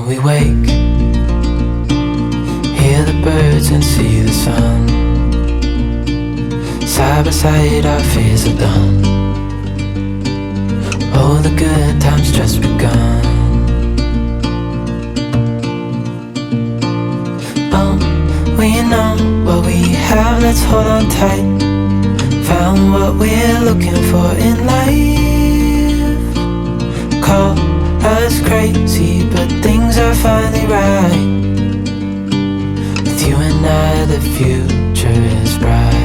we wake, hear the birds and see the sun. Side by side our fears are done. Oh, the good times just begun. Oh, we know what we have, let's hold on tight. Found what we're looking for in life. Call us crazy, but things are finally right. With you and I, the future is bright.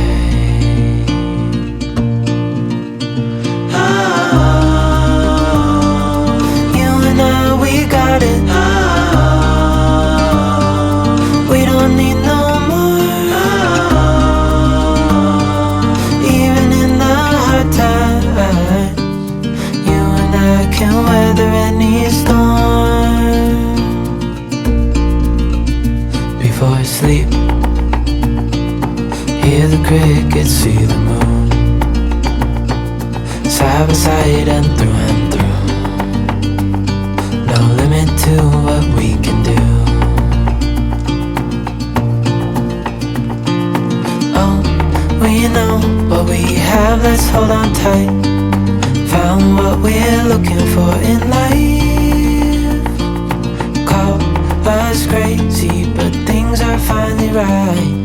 Got it. We don't need no more. Even in the hard times, you and I can weather any storm. Before I sleep, hear the crickets, see the moon. Side by side and through and through. No limit to what we can do. Oh, we know what we have, let's hold on tight. Found what we're looking for in life. Call us crazy, but things are finally right.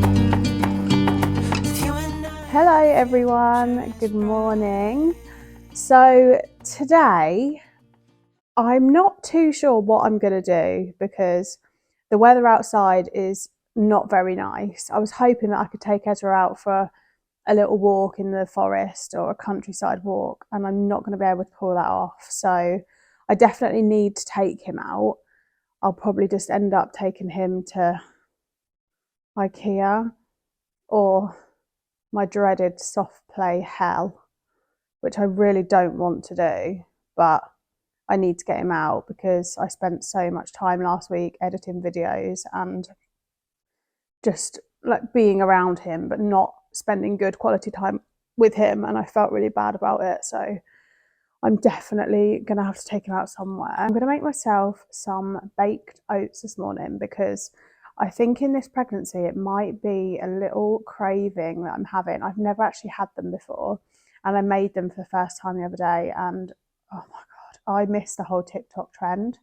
Hello everyone, good morning. So today I'm not too sure what I'm going to do because the weather outside is not very nice. I was hoping that I could take Ezra out for a little walk in the forest or a countryside walk, and I'm not going to be able to pull that off. So I definitely need to take him out. I'll probably just end up taking him to Ikea or my dreaded soft play hell, which I really don't want to do, but I need to get him out because I spent so much time last week editing videos and just like being around him but not spending good quality time with him, and I felt really bad about it. So I'm definitely going to have to take him out somewhere. I'm going to make myself some baked oats this morning because I think in this pregnancy it might be a little craving that I'm having. I've never actually had them before, and I made them for the first time the other day, and oh my God, I missed the whole TikTok trend,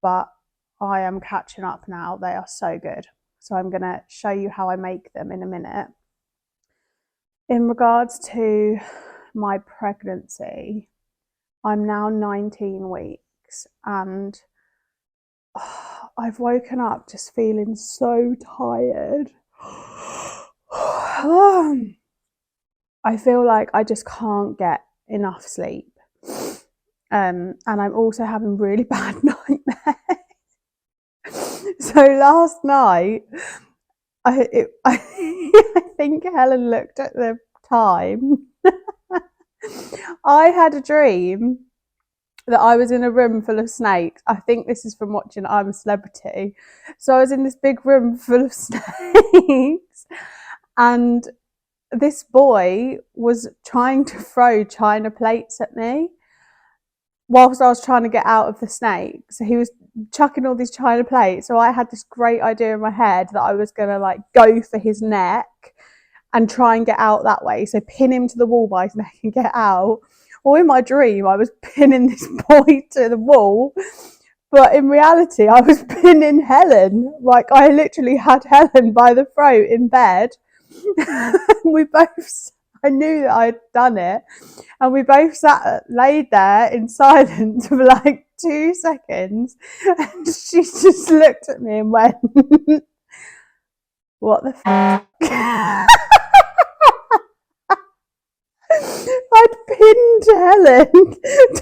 but I am catching up now. They are so good. So I'm going to show you how I make them in a minute. In regards to my pregnancy, I'm now 19 weeks and I've woken up just feeling so tired. I feel like I just can't get enough sleep. And I'm also having really bad nightmares. So last night, I think Helen looked at the time. I had a dream that I was in a room full of snakes. I think this is from watching I'm a Celebrity. So I was in this big room full of snakes, and this boy was trying to throw china plates at me whilst I was trying to get out of the snake. So he was chucking all these china plates. So I had this great idea in my head that I was going to like go for his neck and try and get out that way. So pin him to the wall by his neck and get out. Or in my dream, I was pinning this boy to the wall. But in reality, I was pinning Helen. Like I literally had Helen by the throat in bed. I knew that I'd done it, and we both laid there in silence for like 2 seconds, and she just looked at me and went, what the fuck? I'd pinned Helen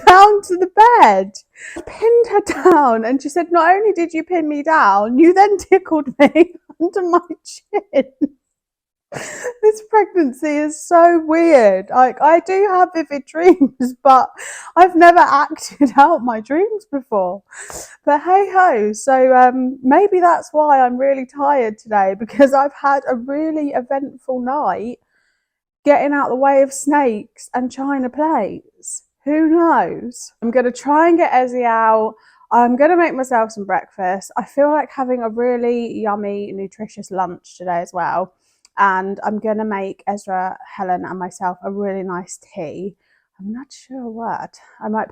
down to the bed. I pinned her down, and she said, not only did you pin me down, you then tickled me under my chin. This pregnancy is so weird. Like I do have vivid dreams, but I've never acted out my dreams before. But hey ho, so maybe that's why I'm really tired today, because I've had a really eventful night getting out the way of snakes and china plates. Who knows? I'm going to try and get Ezzy out. I'm going to make myself some breakfast. I feel like having a really yummy, nutritious lunch today as well. And I'm going to make Ezra, Helen and myself a really nice tea. I'm not sure what. I might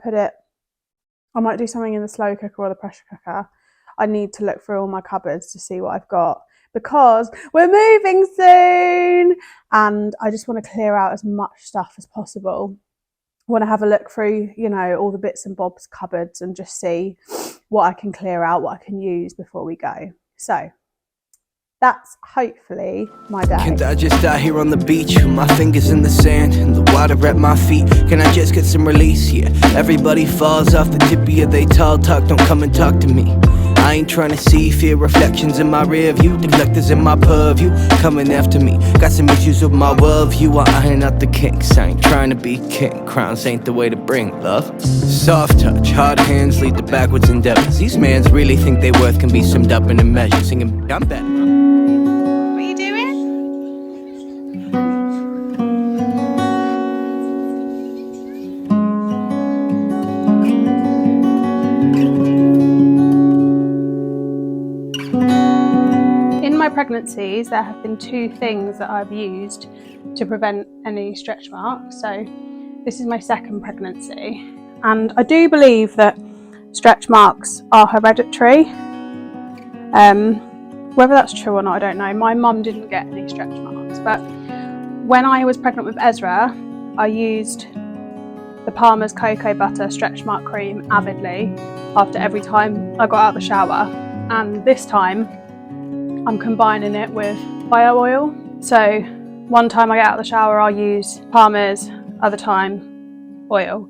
do something in the slow cooker or the pressure cooker. I need to look through all my cupboards to see what I've got because we're moving soon and I just want to clear out as much stuff as possible. I want to have a look through, you know, all the bits and bobs cupboards and just see what I can clear out, what I can use before we go. So that's hopefully my day. Can't I just die here on the beach with my fingers in the sand and the water at my feet? Can I just get some release? Yeah, everybody falls off the tippy of they tall talk. Don't come and talk to me. I ain't trying to see fear reflections in my rear view, deflectors in my purview coming after me. Got some issues with my worldview, I iron out the kinks. I ain't trying to be king, crowns ain't the way to bring love. Soft touch, hard hands lead to backwards endeavors. These mans really think they worth can be summed up in a measure. Singing, I'm better. What are you doing? Pregnancies, there have been 2 things that I've used to prevent any stretch marks. So this is my 2nd pregnancy and I do believe that stretch marks are hereditary. Whether that's true or not, I don't know. My mum didn't get any stretch marks, but when I was pregnant with Ezra, I used the Palmer's cocoa butter stretch mark cream avidly after every time I got out of the shower, and this time I'm combining it with bio oil. So one time I get out of the shower, I'll use Palmer's, other time oil.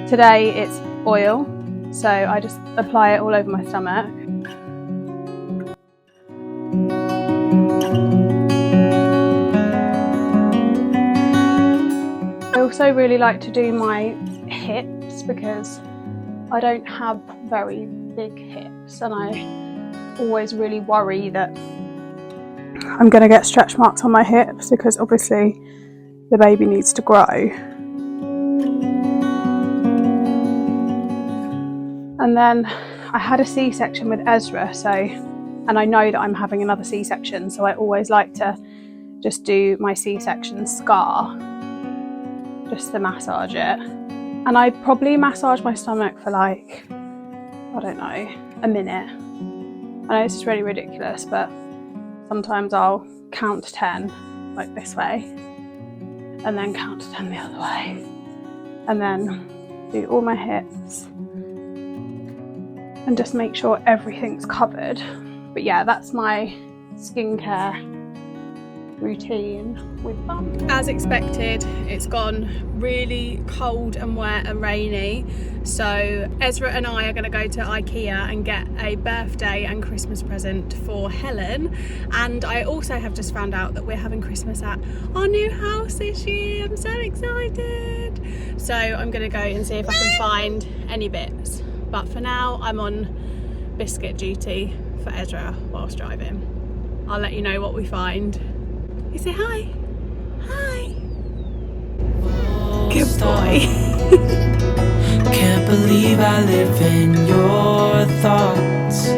Today it's oil, so I just apply it all over my stomach. I also really like to do my hips because I don't have very big hips and I always really worry that I'm going to get stretch marks on my hips because obviously the baby needs to grow. And then I had a C-section with Ezra, and I know that I'm having another C-section, so I always like to just do my C-section scar, just to massage it. And I probably massage my stomach for like, I don't know, a minute. I know this is really ridiculous, but sometimes I'll count to 10, like this way, and then count to 10 the other way, and then do all my hips, and just make sure everything's covered. But yeah, that's my skincare routine with bum. As expected, it's gone really cold and wet and rainy, so Ezra and I are going to go to Ikea and get a birthday and Christmas present for Helen, and I also have just found out that we're having Christmas at our new house this year. I'm so excited, so I'm going to go and see if I can find any bits, but for now I'm on biscuit duty for Ezra whilst driving. I'll let you know what we find. You say hi. Hi. Good boy. Can't believe I live in your thoughts.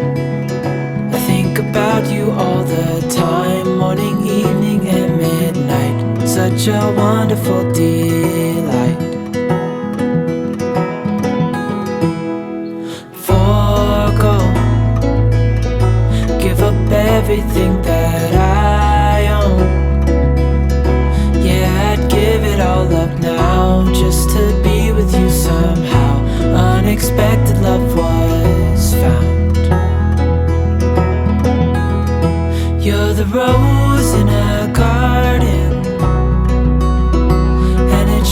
I think about you all the time, morning, evening and midnight. Such a wonderful delight. Forgo, give up everything that I own. Give it all up now, just to be with you somehow. Unexpected love was found. You're the rose in a garden, and it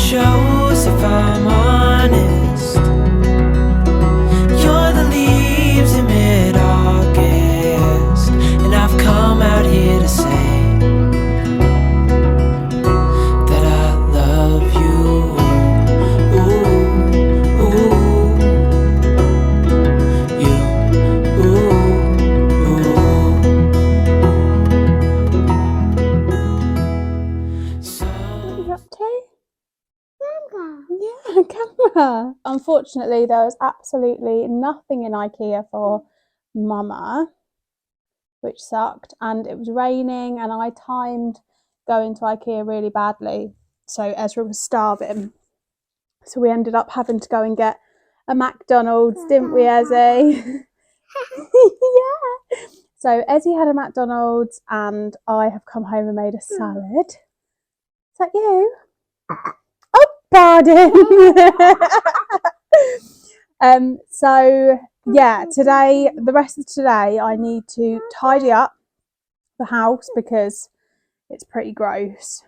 unfortunately there was absolutely nothing in Ikea for Mama, which sucked, and it was raining and I timed going to Ikea really badly, so Ezra was starving, so we ended up having to go and get a McDonald's, didn't we, Ezzy? Yeah. So Ezzy had a McDonald's and I have come home and made a salad. Is that you? Oh, pardon. So yeah, today, the rest of today, I need to tidy up the house because it's pretty gross.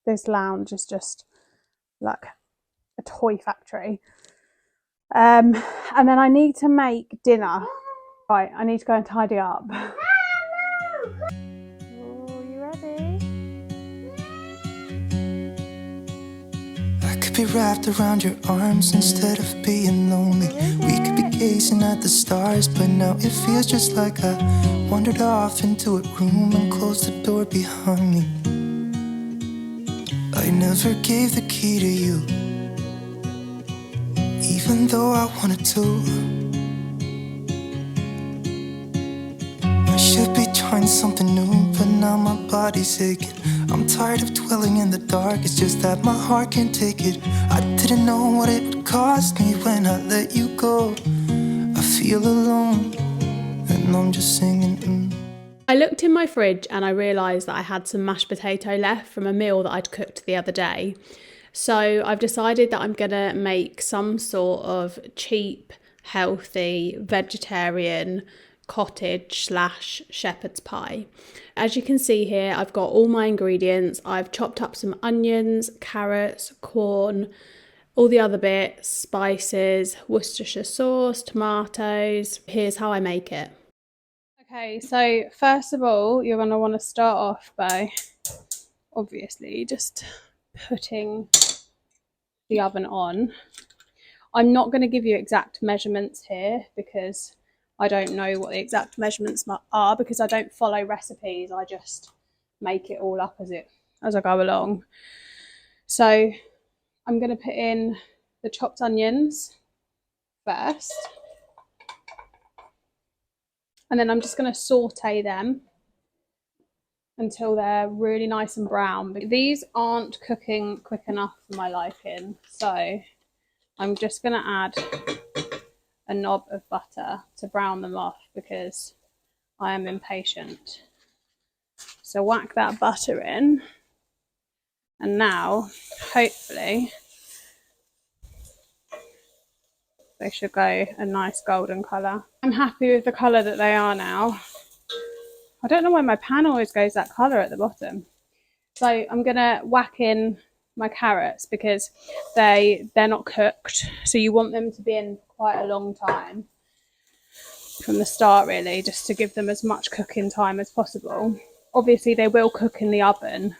This lounge is just like a toy factory. And then I need to make dinner. Right, I need to go and tidy up. Oh, you ready? I could be wrapped around your arms instead of being lonely. We could be gazing at the stars, but now it feels just like I wandered off into a room and closed the door behind me. I never gave the key to you, even though I wanted to. I should be trying something new, but now my body's aching. I'm tired of dwelling in the dark, it's just that my heart can't take it. I didn't know what it would cost me when I let you go. I feel alone, and I'm just singing. I looked in my fridge and I realised that I had some mashed potato left from a meal that I'd cooked the other day. So I've decided that I'm going to make some sort of cheap, healthy, vegetarian cottage / shepherd's pie. As you can see here, I've got all my ingredients. I've chopped up some onions, carrots, corn, all the other bits, spices, Worcestershire sauce, tomatoes. Here's how I make it. Okay, so first of all, you're going to want to start off by obviously just putting the oven on. I'm not going to give you exact measurements here because I don't know what the exact measurements are, because I don't follow recipes. I just make it all up as I go along. So I'm going to put in the chopped onions first, and then I'm just going to saute them until they're really nice and brown. But these aren't cooking quick enough for my liking, so I'm just going to add a knob of butter to brown them off because I am impatient. So whack that butter in, and now hopefully they should go a nice golden colour. I'm happy with the colour that they are now. I don't know why my pan always goes that colour at the bottom. So I'm going to whack in my carrots because they're not cooked, so you want them to be in quite a long time from the start, really, just to give them as much cooking time as possible. Obviously they will cook in the oven,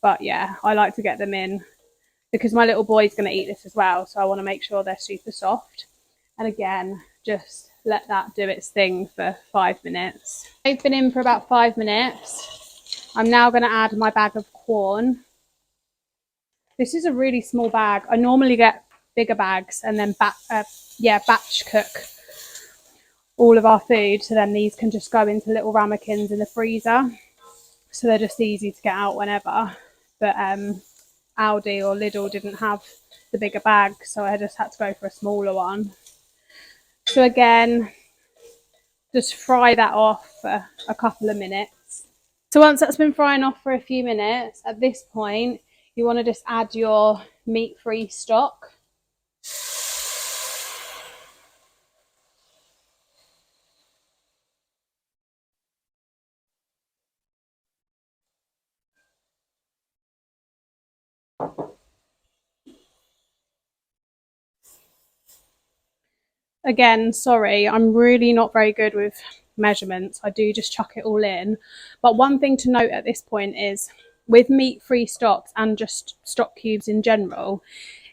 but yeah, I like to get them in because my little boy's going to eat this as well, so I want to make sure they're super soft. And again, just let that do its thing for 5 minutes. They've been in for about 5 minutes. I'm now going to add my bag of corn. This is a really small bag. I normally get bigger bags and then batch cook all of our food, so then these can just go into little ramekins in the freezer, so they're just easy to get out whenever. But Aldi or Lidl didn't have the bigger bag, so I just had to go for a smaller one. So again, just fry that off for a couple of minutes. So once that's been frying off for a few minutes, at this point you want to just add your meat-free stock. Again, sorry, I'm really not very good with measurements. I do just chuck it all in. But one thing to note at this point is, with meat-free stocks and just stock cubes in general,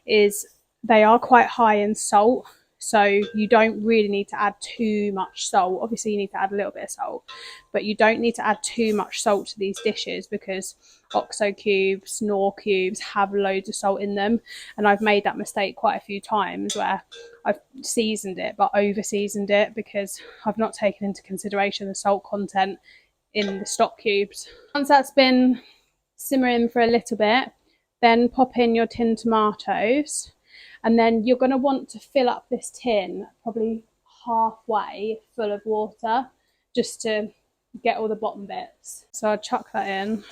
is they are quite high in salt. So you don't really need to add too much salt. Obviously you need to add a little bit of salt, but you don't need to add too much salt to these dishes because OXO cubes, Knorr cubes have loads of salt in them. And I've made that mistake quite a few times where I've seasoned it but over seasoned it because I've not taken into consideration the salt content in the stock cubes. Once that's been simmering for a little bit, then pop in your tin tomatoes, and then you're going to want to fill up this tin probably halfway full of water just to get all the bottom bits. So I'll chuck that in.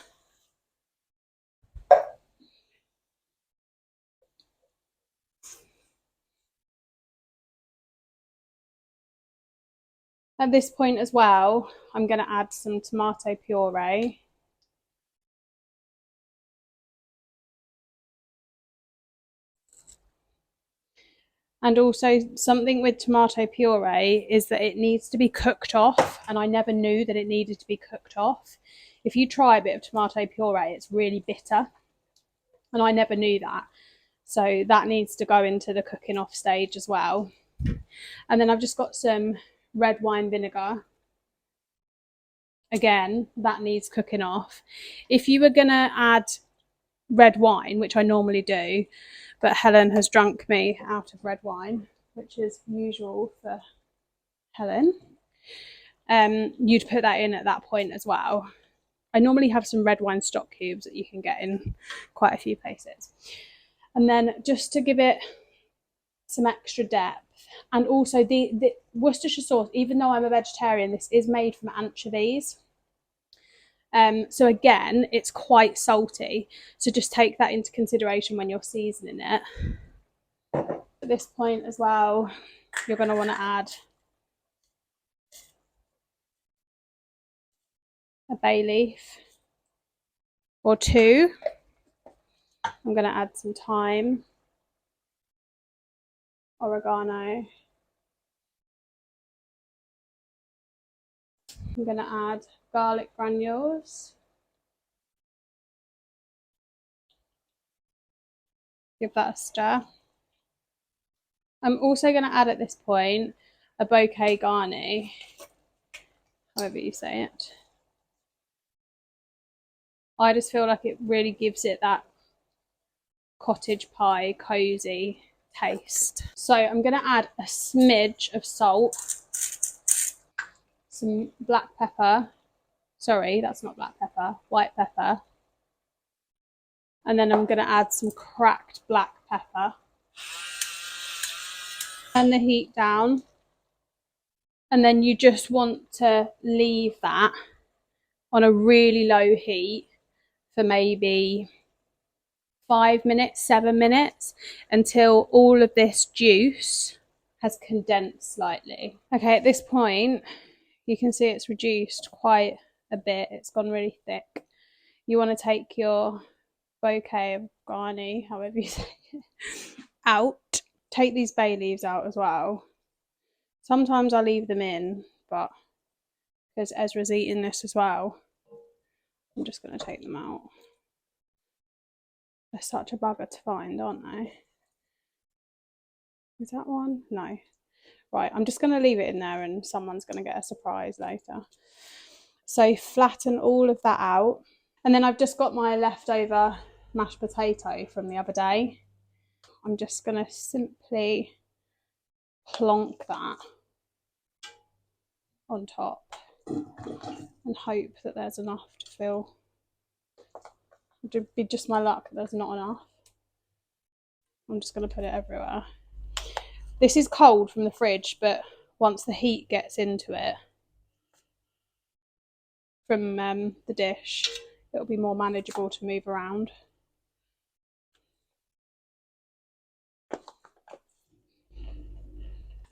At this point as well, I'm going to add some tomato puree. And also something with tomato puree is that it needs to be cooked off, and I never knew that it needed to be cooked off. If you try a bit of tomato puree, it's really bitter, and I never knew that. So that needs to go into the cooking off stage as well. And then I've just got some red wine vinegar. Again, that needs cooking off. If you were going to add red wine, which I normally do, but Helen has drunk me out of red wine, which is usual for Helen, you'd put that in at that point as well. I normally have some red wine stock cubes that you can get in quite a few places. And then just to give it some extra depth, and also the Worcestershire sauce, even though I'm a vegetarian, this is made from anchovies. So again, it's quite salty. So just take that into consideration when you're seasoning it. At this point as well, you're going to want to add a bay leaf or two. I'm going to add some thyme, oregano. I'm going to add garlic granules. Give that a stir. I'm also going to add at this point a bouquet garni, however you say it. I just feel like it really gives it that cottage pie, cosy taste. So I'm going to add a smidge of salt, some black pepper. Sorry, that's not black pepper, white pepper. And then I'm going to add some cracked black pepper. Turn the heat down. And then you just want to leave that on a really low heat for maybe 5 minutes, 7 minutes, until all of this juice has condensed slightly. Okay, at this point, you can see it's reduced quite a bit. It's gone really thick. You want to take your bouquet of garni, however you say it, out. Take these bay leaves out as well. Sometimes I leave them in, but because Ezra's eating this as well, I'm just going to take them out. They're such a bugger to find, aren't they? Is that one? No. Right, I'm just going to leave it in there and someone's going to get a surprise later. So flatten all of that out. And then I've just got my leftover mashed potato from the other day. I'm just going to simply plonk that on top and hope that there's enough to fill. It would be just my luck that there's not enough. I'm just going to put it everywhere. This is cold from the fridge, but once the heat gets into it from the dish, it'll be more manageable to move around.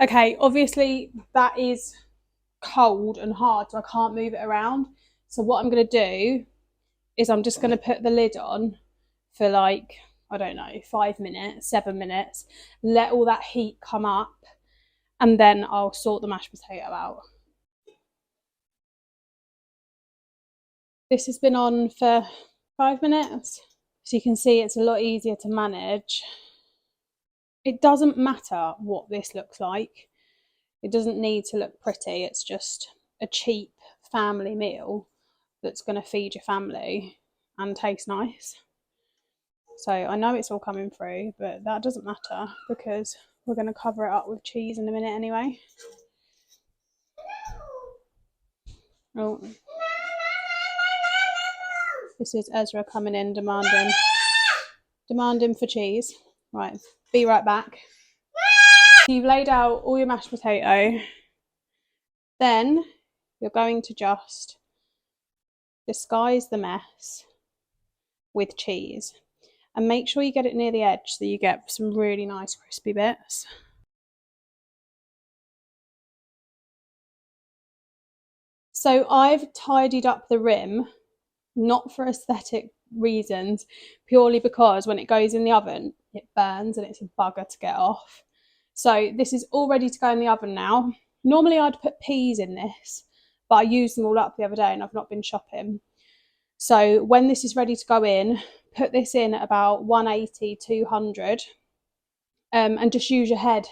Okay, obviously that is cold and hard, so I can't move it around. So what I'm going to do is I'm just going to put the lid on for like, I don't know, 5 minutes, 7 minutes, let all that heat come up, and then I'll sort the mashed potato out. This has been on for 5 minutes, so you can see it's a lot easier to manage. It doesn't matter what this looks like. It doesn't need to look pretty. It's just a cheap family meal that's going to feed your family and taste nice. So I know it's all coming through, but that doesn't matter because we're going to cover it up with cheese in a minute anyway. Oh, this is Ezra coming in demanding for cheese. Right, be right back. You've laid out all your mashed potato. Then you're going to just disguise the mess with cheese. And make sure you get it near the edge so you get some really nice crispy bits. So I've tidied up the rim, not for aesthetic reasons, purely because when it goes in the oven, it burns and it's a bugger to get off. So this is all ready to go in the oven now. Normally I'd put peas in this, but I used them all up the other day and I've not been shopping. So when this is ready to go in, put this in at about 180, 200, and just use your head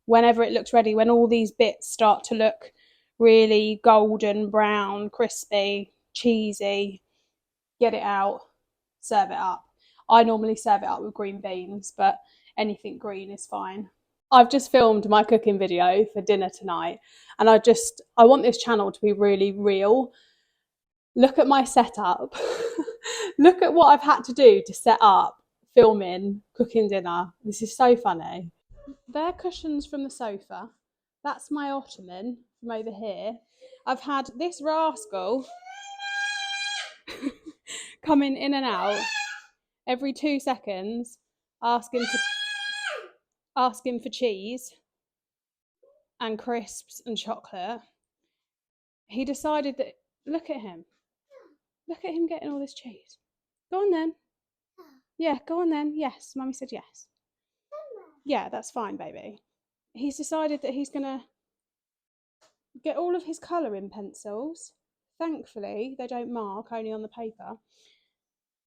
whenever it looks ready. When all these bits start to look really golden, brown, crispy, cheesy, get it out, serve it up. I normally serve it up with green beans, but anything green is fine. I've just filmed my cooking video for dinner tonight, and I want this channel to be really real. Look at my setup. Look at what I've had to do to set up filming, cooking dinner. This is so funny. They're cushions from the sofa. That's my ottoman from over here. I've had this rascal coming in and out every 2 seconds, asking for cheese and crisps and chocolate. He decided that, look at him getting all this cheese. Go on then. Yeah, go on then. Yes, Mummy said yes. Yeah, that's fine, baby. He's decided that he's going to get all of his colouring pencils. Thankfully, they don't mark, only on the paper.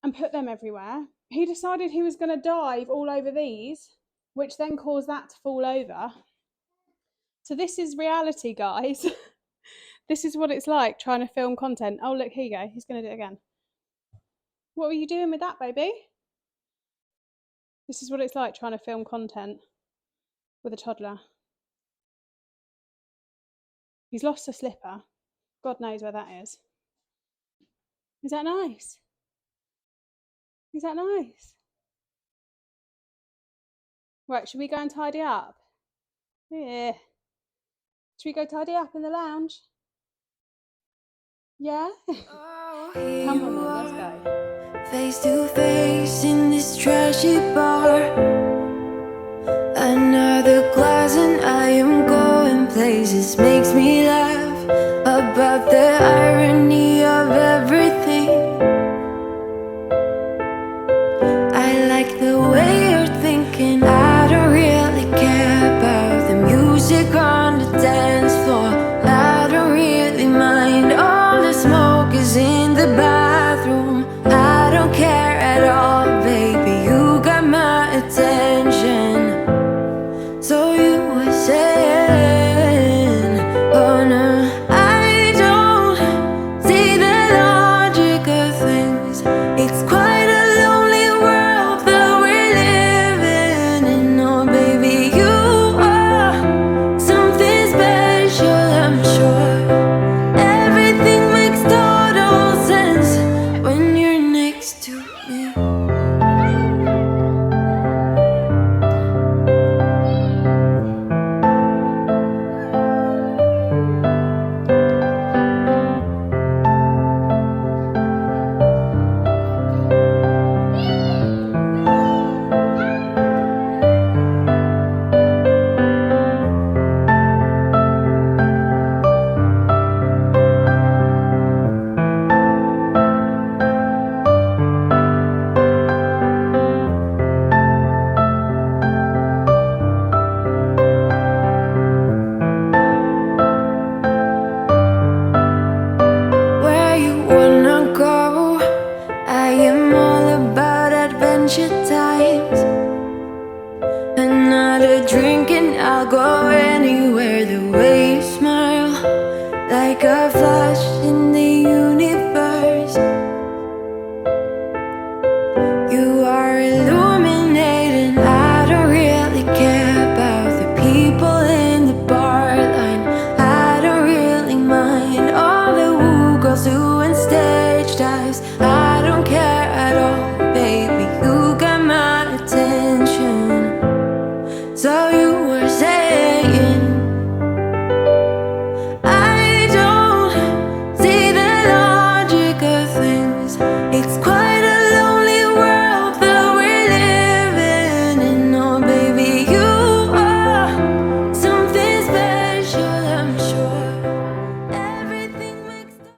And put them everywhere. He decided he was going to dive all over these, which then caused that to fall over. So this is reality, guys. This is what it's like trying to film content. Oh, look, here you go. He's going to do it again. What were you doing with that, baby? This is what it's like trying to film content with a toddler. He's lost a slipper. God knows where that is. Is that nice? Is that nice? Right, should we go and tidy up? Yeah. Should we go tidy up in the lounge? Yeah? Come on then, let's go. Face to face in this trashy bar. Another glass and I am going places. Makes me laugh about the